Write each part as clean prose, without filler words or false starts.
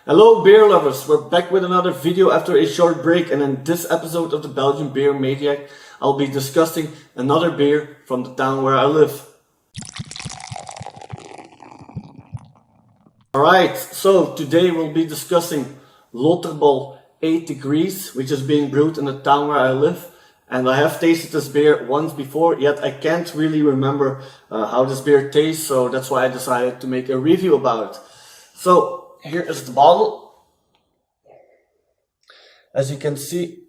Hello beer lovers, we're back with another video after a short break, and in this episode of the Belgian Beer Maniac I'll be discussing another beer from the town where I live. Alright, so today we'll be discussing Loterbol 8 degrees, which is being brewed in the town where I live. And I have tasted this beer once before, yet I can't really remember how this beer tastes, so that's why I decided to make a review about it. So here is the bottle. As you can see,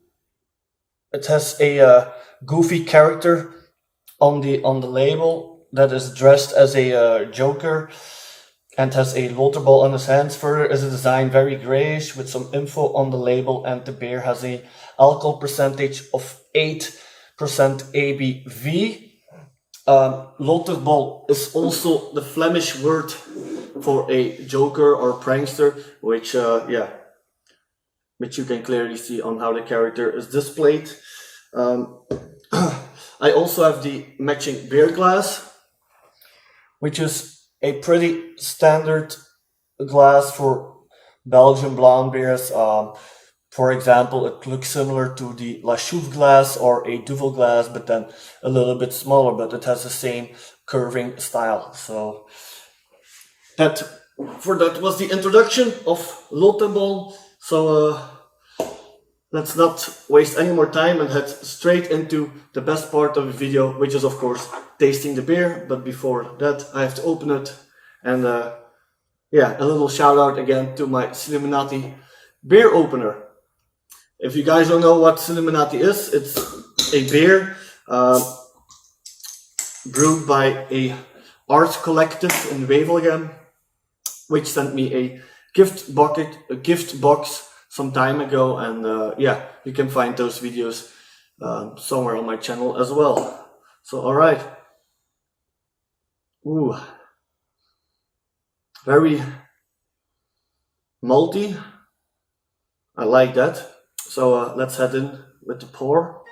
it has a goofy character on the label that is dressed as a Joker and has a Loterbol on his hands. Further is a design very grayish with some info on the label, and the beer has a alcohol percentage of 8% ABV. Loterbol is also the Flemish word for a joker or prankster, which you can clearly see on how the character is displayed. I also have the matching beer glass, which is a pretty standard glass for Belgian blonde beers. For example, it looks similar to the La Chouffe glass or a Duvel glass, but then a little bit smaller, but it has the same curving style. So that was the introduction of Loterbol. So let's not waste any more time and head straight into the best part of the video, which is of course tasting the beer. But before that, I have to open it, and a little shout out again to my Illuminati beer opener. If you guys don't know what Illuminati is, it's a beer brewed by a art collective in Wevelgem, which sent me a gift box some time ago, and you can find those videos somewhere on my channel as well. So alright. Ooh. Very malty. I like that. So let's head in with the pour.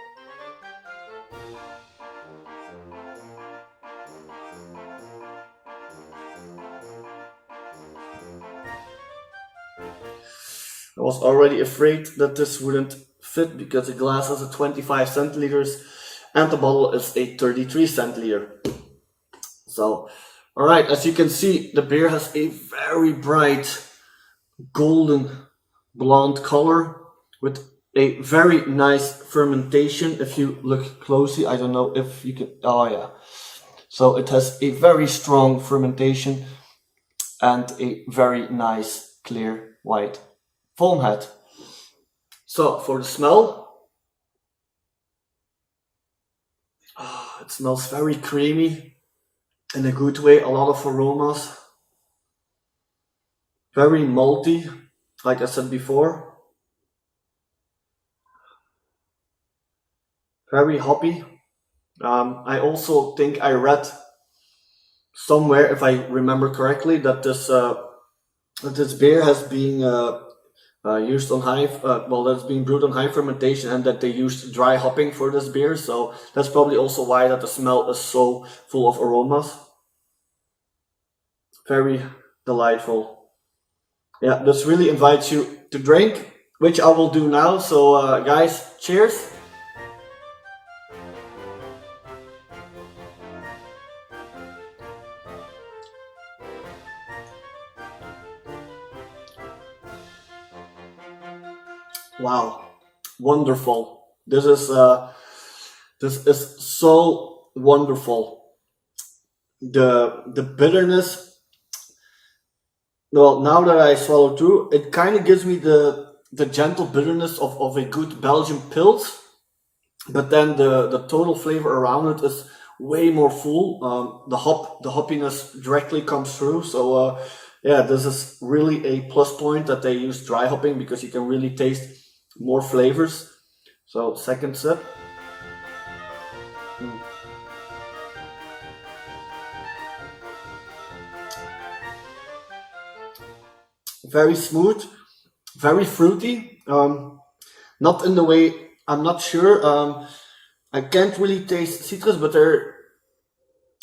I was already afraid that this wouldn't fit because the glass has a 25 centiliters and the bottle is a 33 centiliter. So, alright, as you can see, the beer has a very bright golden blonde color with a very nice fermentation. If you look closely, I don't know if you can, oh yeah. So it has a very strong fermentation and a very nice clear white foam head. So for the smell, it smells very creamy in a good way, a lot of aromas, very malty, like I said before, very hoppy. I also think I read somewhere, if I remember correctly, that this beer has been used on that's being brewed on high fermentation, and that they used dry hopping for this beer. So that's probably also why that the smell is so full of aromas. Very delightful. Yeah, this really invites you to drink, which I will do now. So guys, cheers. Wow, wonderful. This is so wonderful. The bitterness, well, now that I swallow through, it kind of gives me the gentle bitterness of a good Belgian pils, but then the total flavor around it is way more full. The hoppiness directly comes through. So yeah, this is really a plus point that they use dry hopping, because you can really taste more flavors. So second sip. Very smooth, very fruity. Not in the way, I'm not sure. I can't really taste citrus, but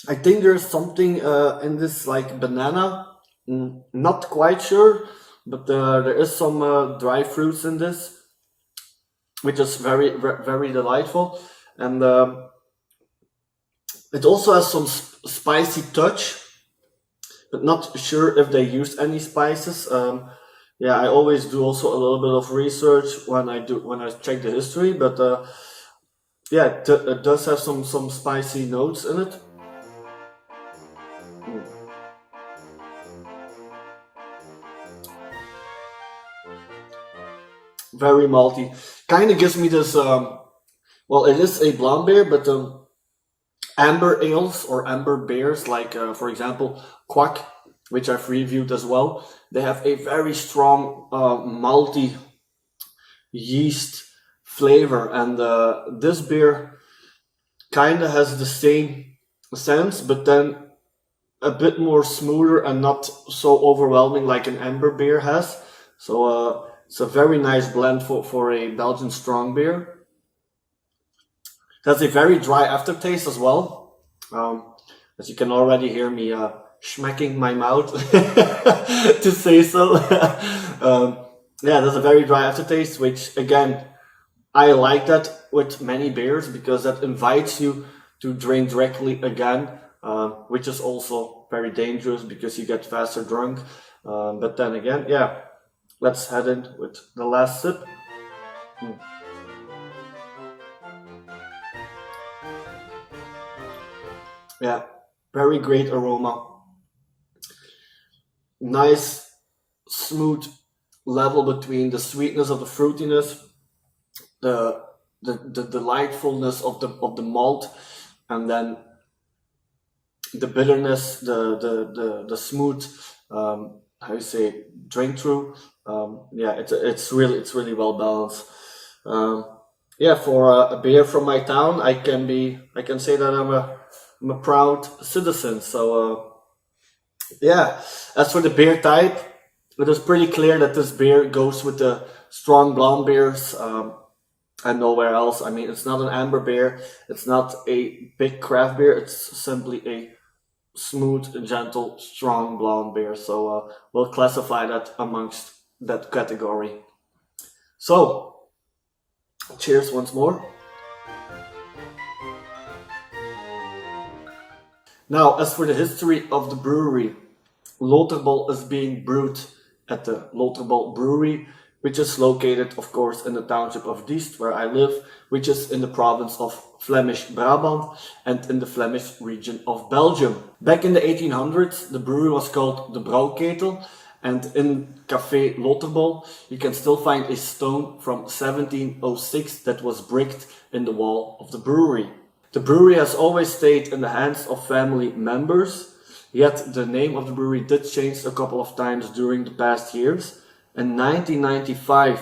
I think there's something in this like banana. Not quite sure. but there is some dry fruits in this, which is very delightful, and it also has some spicy touch, but not sure if they use any spices. Yeah, I always do also a little bit of research when I check the history, but yeah, it does have some spicy notes in it. Very malty. Kind of gives me this. Well, it is a blonde beer, but amber ales or amber beers, like for example, Quack, which I've reviewed as well. They have a very strong malty yeast flavor, and this beer kind of has the same sense, but then a bit more smoother and not so overwhelming like an amber beer has. So it's a very nice blend for a Belgian strong beer. It has a very dry aftertaste as well. As you can already hear me smacking my mouth to say so. Yeah, there's a very dry aftertaste, which again, I like that with many beers because that invites you to drink directly again, which is also very dangerous because you get faster drunk. But then again, yeah, let's head in with the last sip. Yeah, very great aroma. Nice, smooth level between the sweetness of the fruitiness, the delightfulness of the malt, and then the bitterness, the smooth, how you say, drink through. Yeah, it's really well balanced. Yeah, for a beer from my town, I can say that I'm a proud citizen. So yeah, as for the beer type, it is pretty clear that this beer goes with the strong blonde beers and nowhere else. I mean, it's not an amber beer, it's not a big craft beer, it's simply a smooth, gentle, strong blonde beer. So we'll classify that amongst that category. So, cheers once more. Now, as for the history of the brewery, Loterbol is being brewed at the Loterbol Brewery, which is located, of course, in the township of Diest, where I live, which is in the province of Flemish Brabant and in the Flemish region of Belgium. Back in the 1800s, the brewery was called the Brouwketel, and in Café Loterbol, you can still find a stone from 1706 that was bricked in the wall of the brewery. The brewery has always stayed in the hands of family members, yet the name of the brewery did change a couple of times during the past years. In 1995,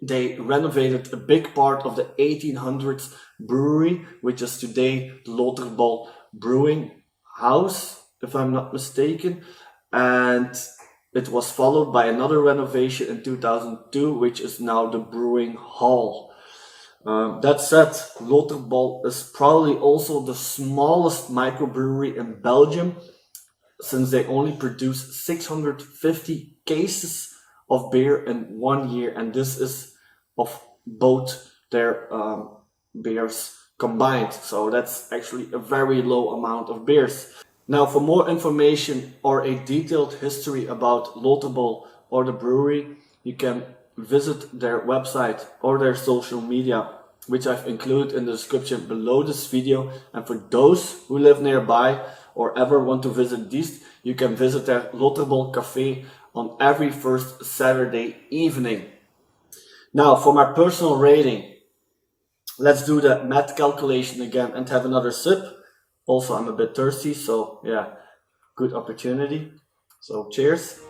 they renovated a big part of the 1800s brewery, which is today the Loterbol Brewing House, if I'm not mistaken. And it was followed by another renovation in 2002, which is now the Brewing Hall. That said, Loterbol is probably also the smallest microbrewery in Belgium, since they only produce 650 cases of beer in 1 year, and this is of both their beers combined. So that's actually a very low amount of beers. Now, for more information or a detailed history about Loterbol or the brewery, you can visit their website or their social media, which I've included in the description below this video. And for those who live nearby or ever want to visit Diest, you can visit their Loterbol Cafe on every first Saturday evening. Now, for my personal rating, let's do the math calculation again and have another sip. Also, I'm a bit thirsty, so yeah, good opportunity. So cheers.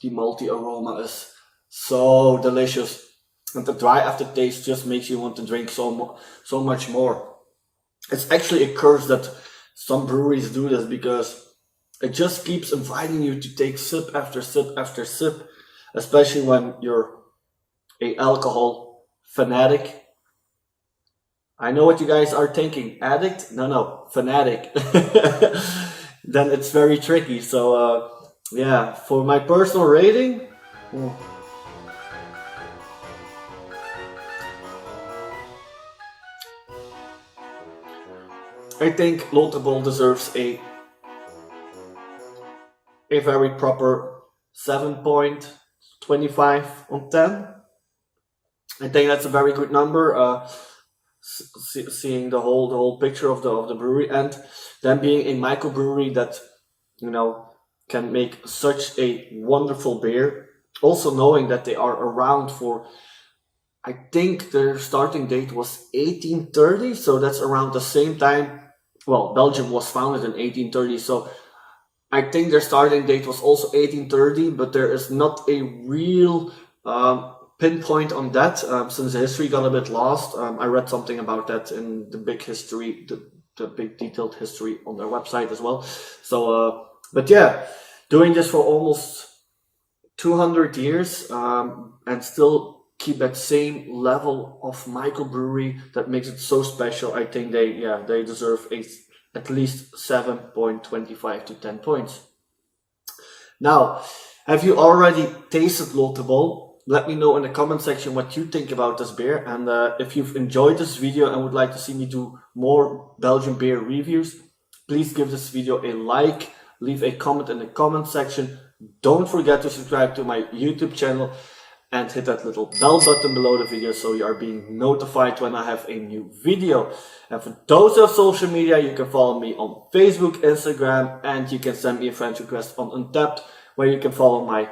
The malty aroma is so delicious, and the dry aftertaste just makes you want to drink so much more. It's actually a curse that some breweries do this, because it just keeps inviting you to take sip after sip after sip, especially when you're a alcohol fanatic. I know what you guys are thinking. Addict? No, fanatic. Then it's very tricky. So yeah, for my personal rating, I think Loterbol deserves a very proper 7.25 on 10. I think that's a very good number. Seeing the whole picture of the brewery, and then being a microbrewery that, you know, can make such a wonderful beer. Also knowing that they are around for, I think their starting date was 1830, so that's around the same time. Well, Belgium was founded in 1830, so I think their starting date was also 1830, but there is not a real pinpoint on that, since the history got a bit lost. I read something about that in the big history, the big detailed history on their website as well. So, but yeah, doing this for almost 200 years, and still keep that same level of microbrewery that makes it so special. I think they deserve at least 7.25 to 10 points. Now, have you already tasted Loterbol? Let me know in the comment section what you think about this beer, and if you've enjoyed this video and would like to see me do more Belgian beer reviews, please give this video a like, leave a comment in the comment section. Don't forget to subscribe to my YouTube channel and hit that little bell button below the video so you are being notified when I have a new video. And for those who have social media, you can follow me on Facebook, Instagram, and you can send me a friend request on Untapped, where you can follow my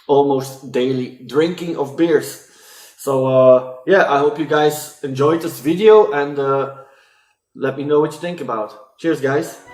almost daily drinking of beers. So yeah, I hope you guys enjoyed this video, and let me know what you think about. Cheers, guys.